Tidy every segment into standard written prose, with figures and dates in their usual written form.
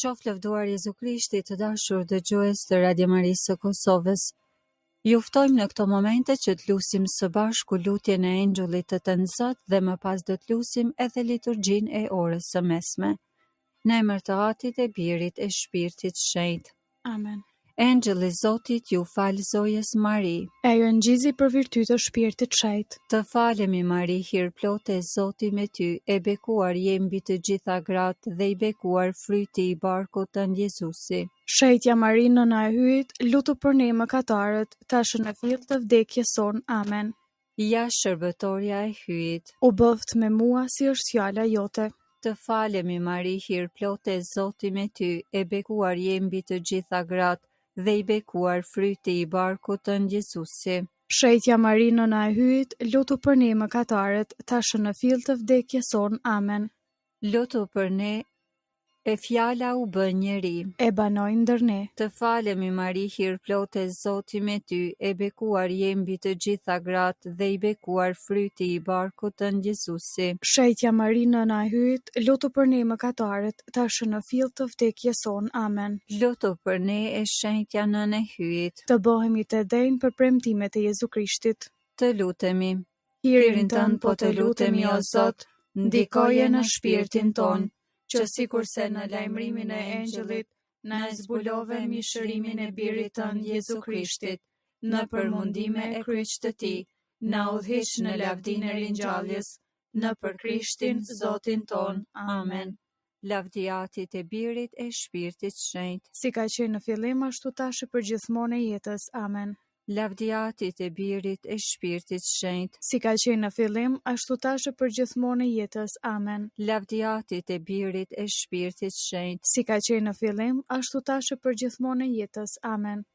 Qoftë lëvduar Jezu Krishti, të dashur dëgjues të Radio Marisë së Kosovës. Ju ftojmë në këto momente që të lutim së bashku lutjen e Engjullit të Tënë Zot dhe më pas do të lutim edhe liturgjinë e orës së mesme. Në emër të Atit e Birit e Shpirtit Shenjtë. Amen. Engjëlli i Zotit ju fal zojës Mari. E ju ngjizi për virtyt të Shpirtit Shenjtë. Të falemi Mari, hir plote, Zoti me ty, e bekuar je mbi të gjitha gratë dhe i bekuar fryti i barkut tënd Jezusi. Shenjtja Mari, nëna e hyjit, lutu për ne mëkatarët, tash në fill të vdekjes son. Amen. Ja shërbëtorja e hyjit. U bëft me mua si është fjala jote. Të falemi Mari, hir plote, Zoti me ty, e bekuar je mbi të gjitha gratë dhe i bekuar fryti i barkut tënd Jezusi. Shenjtja Mari, nëna e hyjit, lutu për ne mëkatarët, tash në fill të vdekjes son. Amen. Lutu për ne, e fjala u bë njeri. E banoj ndër ne. Të falemi Mari, hir plote, Zoti me ty, e bekuar je mbi të gjitha gratë dhe i bekuar fryti i barkut tënd Jezusi. Shenjtja Mari, nëna e hyjit, lutu për ne mëkatarët, tash në fill të vdekjes son. Amen. Lutu për ne, e shenjtja nënë e hyjit. Të bëhemi të denjë për premtimet e Jezu Krishtit. Të lutemi. Hirin tënd po të lutemi o Zot, ndikoje në shpirtin ton, që sikurse në lajmërimin e engjëllit na zbulove mishërimin e birit tënd Jezu Krishtit, në përmundime e kryq të tij, na udhëhiq në lavdinë e ringjalljes, në për Krishtin Zotin ton. Amen. Lavdia Atit e Birit e Shpirtit Shenjtë. Si ka qenë në fillim, ashtu tash për gjithmonë e jetës. Amen. Lavdia Atit e Birit e Shpirtit Shenjtë. Si ka qenë në fillim, ashtu tash për gjithmonë e jetës. Amen. Lavdia Atit e Birit e Shpirtit Shenjtë. Si ka qenë në fillim, ashtu tash për gjithmonë e jetës. Amen.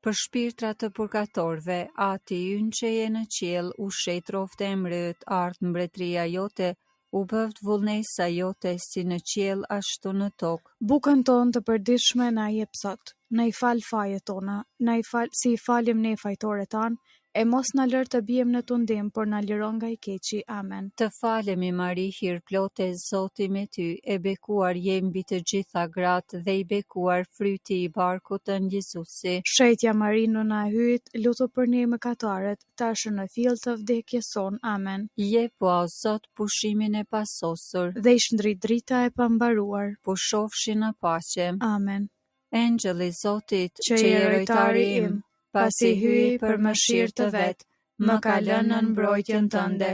Për shpirtrat të purgatorëve, Ati ynë që je në qiell, u shet roftë e mbrët, ardh mbretëria jote, u bëft vullnesa jote si në qiell ashtu në tokë. Bukën tonë të përditshme na jep sot. Na i fal fajet tona, na i fal si i falim ne fajtorët tanë, e mos na lër të bijem në tundim, por na liron nga i keqi. Amen. Të falemi Mari, hir plote, Zoti me ty, e bekuar je mbi të gjitha gratë dhe i bekuar fryti i barkut tënd Jezusi. Shenjtja Mari, nëna e hyjit, lutu për ne mëkatarët, tash në fill të vdekjes son. Amen. Jepu o Zot pushimin e pasosur, Dhe i shndrit drita e pambaruar. pushofshi në paqe. Amen. Engjëlli i Zotit, Që je rojtari im, pasi hyi për mëshirë të vet, më ka lënë në mbrojtjen tënde.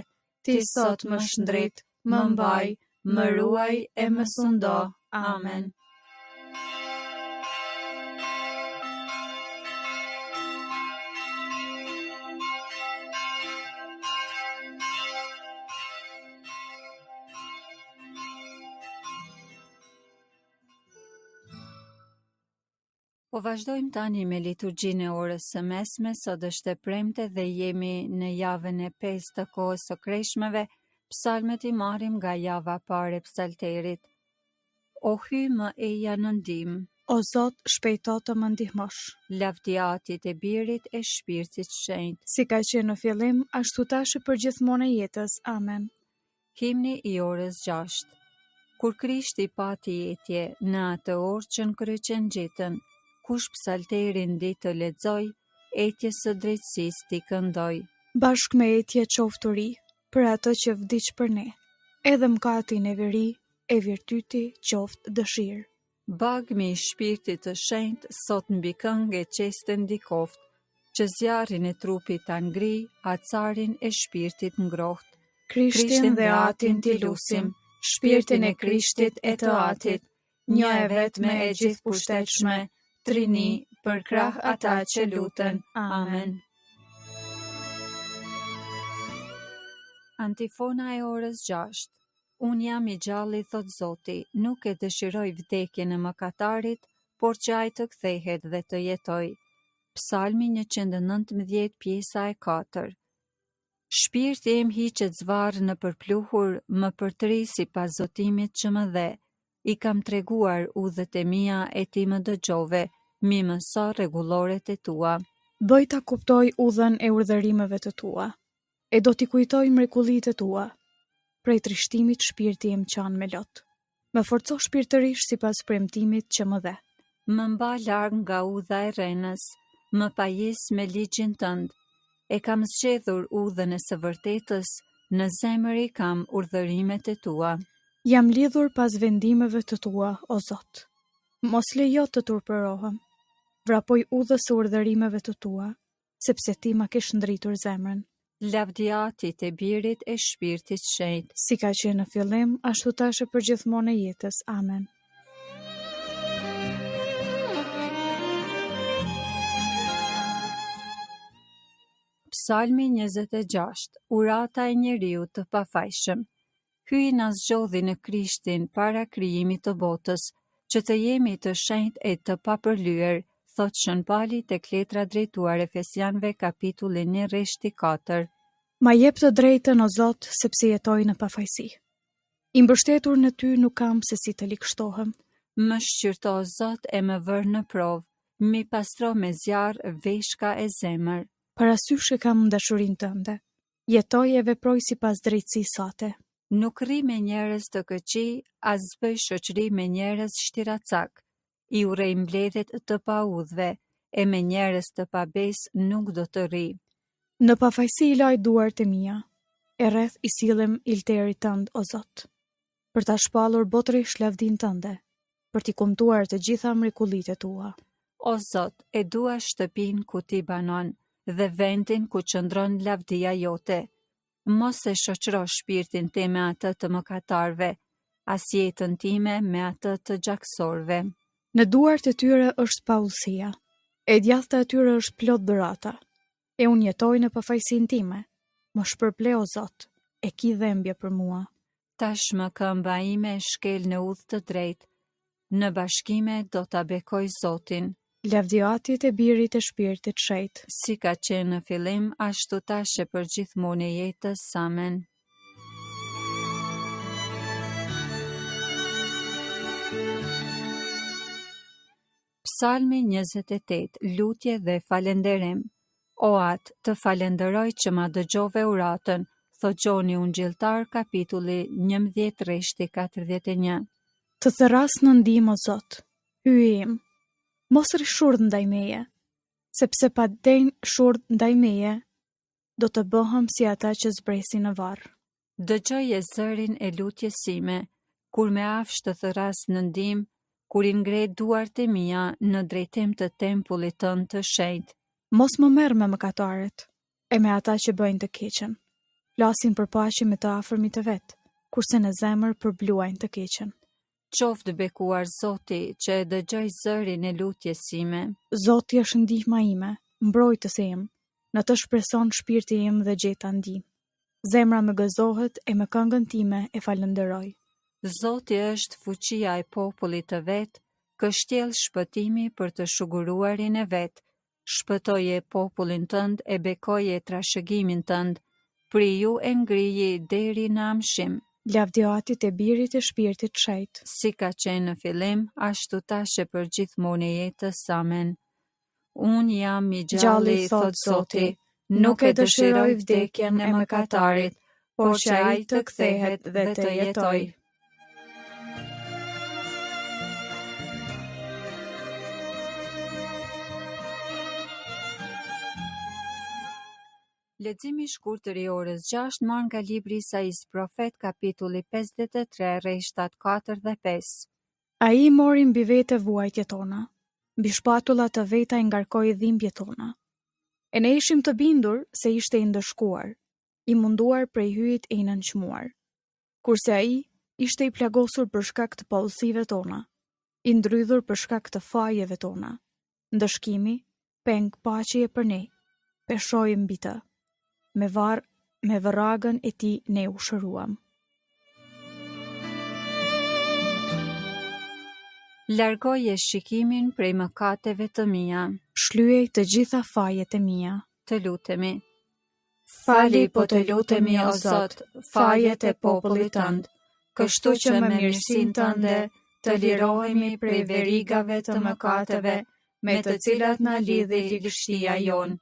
Ti sot më shndrit, më mbaj, më ruaj e më sundo. Amen. Po vazhdojmë tani me liturgjinë e orës së mesme, sot është e premte dhe jemi në javën e 5 të kohës së kreshmeve, psalmet i marrim nga java pare psalterit. O hy më eja në ndihmë, O Zot, shpejto të më ndihmosh. lavdia Atit e Birit e Shpirtit Shenjtë. Si ka qenë në fillim, ashtu tash për gjithmonë e jetës. Amen. Himni i orës 6. Kur Krishti pati jetje, në atë orë që në kryqen gjitën, kush psalterin di të lexoj, etjes së drejtësisë ti këndoj. Bashk me etje qofturi, për atë që vdiq për ne, edhe mkatin e veri, e virtyti qoft dëshirë. Bagmi i shpirtit të shenjtë sot mbi këngë e qesten dikoft, që zjarin e trupit ta ngri, acarin e shpirtit ngroht. Krishtin dhe Atin ti lusim, shpirtin e Krishtit e të Atit, një e vetme e gjithë pushtetshme, Trini, për krah ata që luten. Amen. Antifona e orës 6. Unë jam i gjalli, thot Zoti, nuk e dëshiroj vdekjen e mëkatarit, por që ai të kthehet dhe të jetoj. Psalmi 119, pjesa e 4. Shpirti im hiqet zvarr në përpluhur, më përtri sipas zotimit që më dhe. I kam treguar udhët e mia e ti më dëgjove, mi mëso rregulloret e tua. Bëj ta kuptoj udhën e urdhërimeve të tua, e do t'i kujtoj mrekullitë e tua. Prej trishtimit shpirti im qan me lot. Më forco shpirtërisht sipas premtimit që më dhe. Më mba larg nga udha e rrenës, më pajis me ligjin tënd. E kam zgjedhur udhën e së vërtetës, në zemër i kam urdhërimet e tua. Jam lidhur pas vendimeve të tua, o Zot. Mos lejo të turpërohem. Vrapoj udhës së urdhërimeve të tua, sepse ti ma ke shndritur zemrën. Lavdiatit e Birit e Shpirtit Shenjtë. Si ka qenë në fillim, ashtu tash e përgjithmonë e jetës. Amen. Psalmi 26, urata e njeriu të pafajshëm. Hyj na zgjodhi në Krishtin para krijimit të botës, që të jemi të shenjtë e të papërlyer, thot Shën Pali tek letra drejtuar Efesianëve kapitulli 1 rreshti 4. Ma jep të drejtën o Zot, sepse jetoj në pafajësi. I mbështetur në ty nuk kam se si të likështohem. Më shqyrto Zot e më vër në provë, mi pastro me zjarr veshka e zemër. Parasysh e kam dashurinë tënde. Jetoj e veproj sipas drejtësisë sate. Nuk rri me njerëz të këqij, as bëj shoqëri me njerëz shtiracak. I urrej mbledhjet të paudhve, e me njerëz të pabesë nuk do të rri. Në pafajësi i laj duart e mia, e rreth i sillem ilterit tënd, o Zot, për ta shpallur botërisht lavdinë tënde, për t'i kumtuar të gjitha mrekullitë tua. O Zot, e dua shtëpinë ku ti banon, dhe vendin ku qëndron lavdia jote. Mos e shoqëro shpirtin tim me atë të mëkatarve, as jetën time me atë të gjaksorve. Në duart e tyre është paullësia, e djathta e tyre është plot dhurata, e unë jetoj në pafajësinë time. Më shpërble o Zot, e ki dhembje për mua. Tashmë këmba ime shkel në udhë të drejtë, në bashkime do ta bekoj Zotin. Lavdiatit e Birit e Shpirtit Shenjtë. Si ka qenë në fillim, ashtu tash e përgjithmonë e jetës. Amen. Psalmi 28, lutje dhe falenderim. O atë, të falenderoj që ma dëgjove uratën, thot Gjoni Ungjilltar kapitulli 11 rreshti 41. Të thërras në ndihmë o Zot, hyj im. Mos rri shurdh ndaj meje, sepse pa denjë shurdh ndaj meje, do të bëhem si ata që zbresin në varr. Dëgjoje zërin e lutjes sime, kur me afsh të thërras në ndihmë, kur i ngre duart e mia në drejtim të tempullit tënd të shenjtë. Mos më merr me mëkatarët, e me ata që bëjnë të keqen. Flasin për paqe me të afërmit të vet, kurse në zemër përbluajnë të keqen. Qoftë bekuar Zoti që e dëgjoj zërin e lutjes sime. Zoti është ndihma ime, mbrojtësi im, në të shpreson shpirti im dhe gjeta ndihmë. Zemra më gëzohet e me këngën time e falenderoj. Zoti është fuqia e popullit të vet, kështjell shpëtimi për të shuguruarin e vet. Shpëtoje popullin tënd e bekoje trashëgimin tënd, priju e ngriji deri në amshim. Lavdiatit e Birit e Shpirtit Shenjtë. Si ka qenë në fillim, ashtu tash e përgjithmonë e jetës. Amen. Unë jam i gjalli, thot Zoti, nuk e dëshiroj vdekjen e mëkatarit, por që ai të kthehet dhe të jetoj. Leximi i shkurtër i orës 6 marrë nga libri Isaias profet kapitulli 53 rreshtat 4 dhe 5. Ai mori mbi vete vuajtjet tona, mbi shpatullat të veta i ngarkoi dhimbjet tona. E ne ishim të bindur se ishte i ndëshkuar, i munduar prej hyjit e i nënçmuar. Kurse ai ishte i plagosur për shkak të paullësive tona, i ndrydhur për shkak të fajeve tona. Ndëshkimi, peng paqeje për ne, peshoi mbi të. Me vërragën e ti ne u shëruam. Largoje shikimin prej mëkateve të mia. Shlyej të gjitha fajet e mia. Të lutemi. Fali po të lutemi o Zot, fajet e popullit tënd, kështu që me mirësinë tënde të lirohemi prej verigave të mëkateve, me të cilat na lidhi ligështia jon.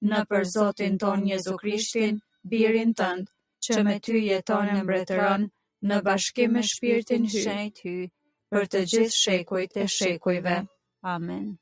Në për Zotin ton Jezu Krishtin, Birin tënd, që me ty jeton e mbretëron në bashkim me Shpirtin Shenjtë Shenjtë hy, për të gjithë shekujt e shekujve. Amen.